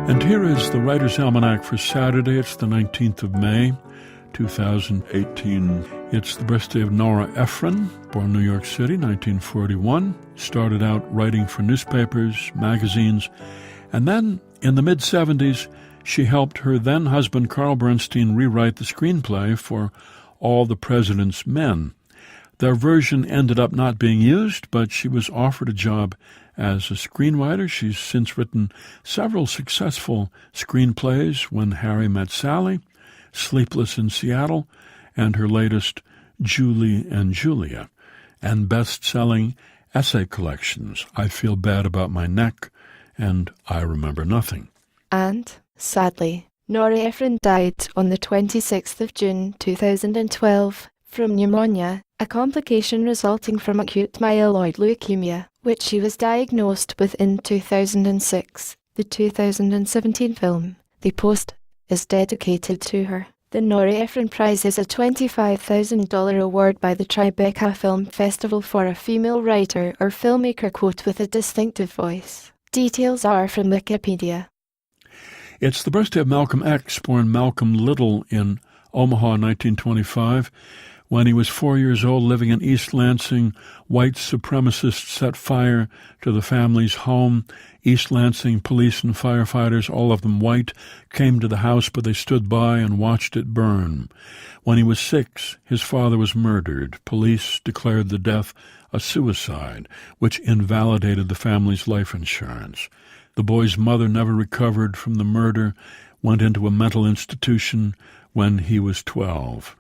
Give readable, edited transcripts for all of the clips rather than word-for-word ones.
And here is the Writer's Almanac for Saturday. It's the 19th of May, 2018. It's the birthday of Nora Ephron, born in New York City, 1941. Started out writing for newspapers, magazines, and then in the mid-'70s, she helped her then-husband Carl Bernstein rewrite the screenplay for All the President's Men. Their version ended up not being used, but she was offered a job as a screenwriter. She's since written several successful screenplays, When Harry Met Sally, Sleepless in Seattle, and her latest, Julie and Julia, and best-selling essay collections, I Feel Bad About My Neck and I Remember Nothing. And, sadly, Nora Ephron died on the 26th of June 2012 from pneumonia, a complication resulting from acute myeloid leukemia, which she was diagnosed with in 2006. The 2017 film, The Post, is dedicated to her. The Nora Ephron Prize is a $25,000 award by the Tribeca Film Festival for a female writer or filmmaker quote with a distinctive voice. Details are from Wikipedia. It's the birthday of Malcolm X, born Malcolm Little in Omaha in 1925. When he was 4 years old, living in East Lansing, white supremacists set fire to the family's home. East Lansing police and firefighters, all of them white, came to the house, but they stood by and watched it burn. When he was 6, his father was murdered. Police declared the death a suicide, which invalidated the family's life insurance. The boy's mother never recovered from the murder, went into a mental institution when he was 12.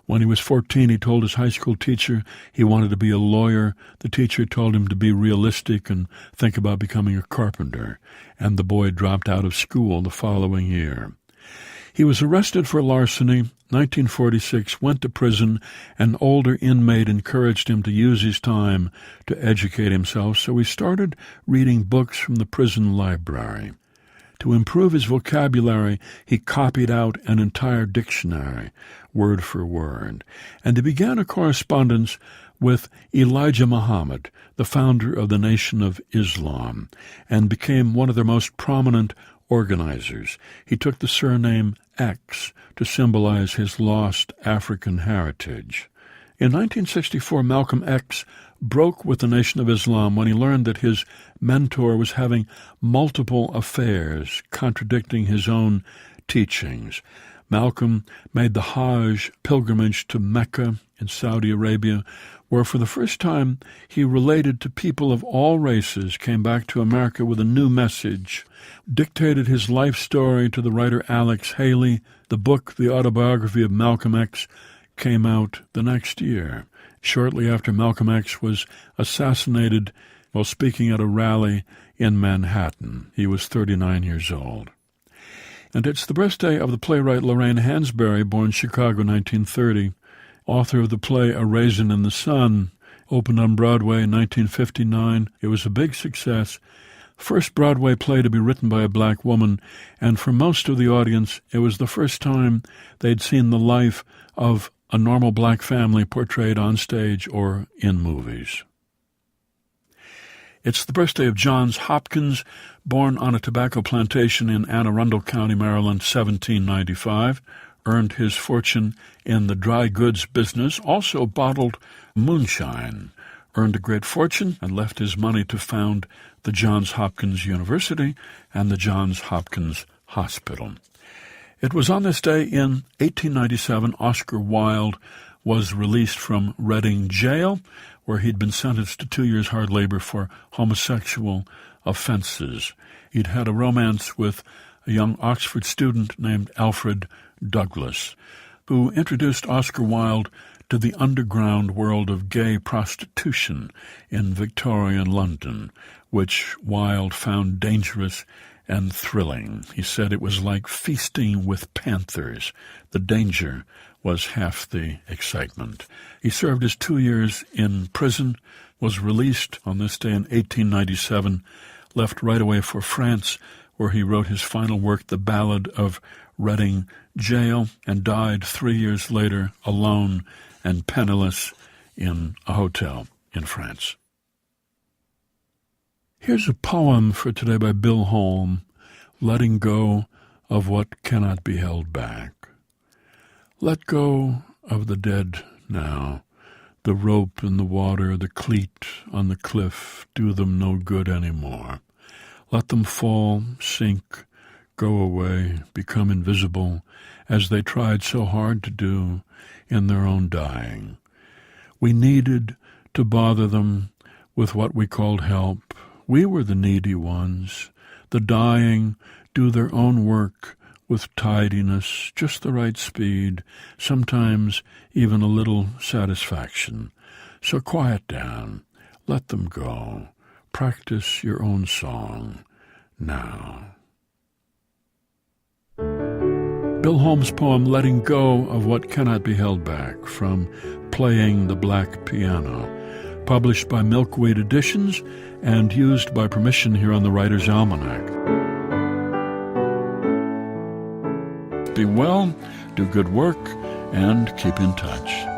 When he was 14, he told his high school teacher he wanted to be a lawyer. The teacher told him to be realistic and think about becoming a carpenter, and the boy dropped out of school the following year. He was arrested for larceny, 1946, went to prison. An older inmate encouraged him to use his time to educate himself, so he started reading books from the prison library. To improve his vocabulary, he copied out an entire dictionary, word for word, and he began a correspondence with Elijah Muhammad, the founder of the Nation of Islam, and became one of their most prominent organizers. He took the surname X to symbolize his lost African heritage. In 1964, Malcolm X broke with the Nation of Islam when he learned that his mentor was having multiple affairs, contradicting his own teachings. Malcolm made the Hajj pilgrimage to Mecca in Saudi Arabia, where for the first time he related to people of all races, came back to America with a new message, dictated his life story to the writer Alex Haley. The book, The Autobiography of Malcolm X, came out the next year, shortly after Malcolm X was assassinated while speaking at a rally in Manhattan. He was 39 years old. And it's the birthday of the playwright Lorraine Hansberry, born Chicago 1930, author of the play A Raisin in the Sun, opened on Broadway in 1959. It was a big success. First Broadway play to be written by a black woman, and for most of the audience, it was the first time they'd seen the life of a normal black family portrayed on stage or in movies. It's the birthday of Johns Hopkins, born on a tobacco plantation in Anne Arundel County, Maryland, 1795, earned his fortune in the dry goods business, also bottled moonshine, earned a great fortune, and left his money to found the Johns Hopkins University and the Johns Hopkins Hospital. It was on this day in 1897 Oscar Wilde was released from Reading Jail, where he'd been sentenced to 2 years hard labor for homosexual offenses. He'd had a romance with a young Oxford student named Alfred Douglas, who introduced Oscar Wilde to the underground world of gay prostitution in Victorian London, which Wilde found dangerous and thrilling. He said it was like feasting with panthers. The danger was half the excitement. He served his 2 years in prison, was released on this day in 1897, left right away for France, where he wrote his final work, The Ballad of Reading Jail, and died 3 years later alone and penniless in a hotel in France. Here's a poem for today by Bill Holm, letting go of what cannot be held back. Let go of the dead now. The rope in the water, the cleat on the cliff do them no good anymore. Let them fall, sink, go away, become invisible, as they tried so hard to do in their own dying. We needed to bother them with what we called help. We were the needy ones. The dying do their own work with tidiness, just the right speed, sometimes even a little satisfaction. So quiet down, let them go. Practice your own song now. Bill Holmes' poem, Letting Go of What Cannot Be Held Back, from Playing the Black Piano, published by Milkweed Editions and used by permission here on the Writer's Almanac. Be well, do good work, and keep in touch.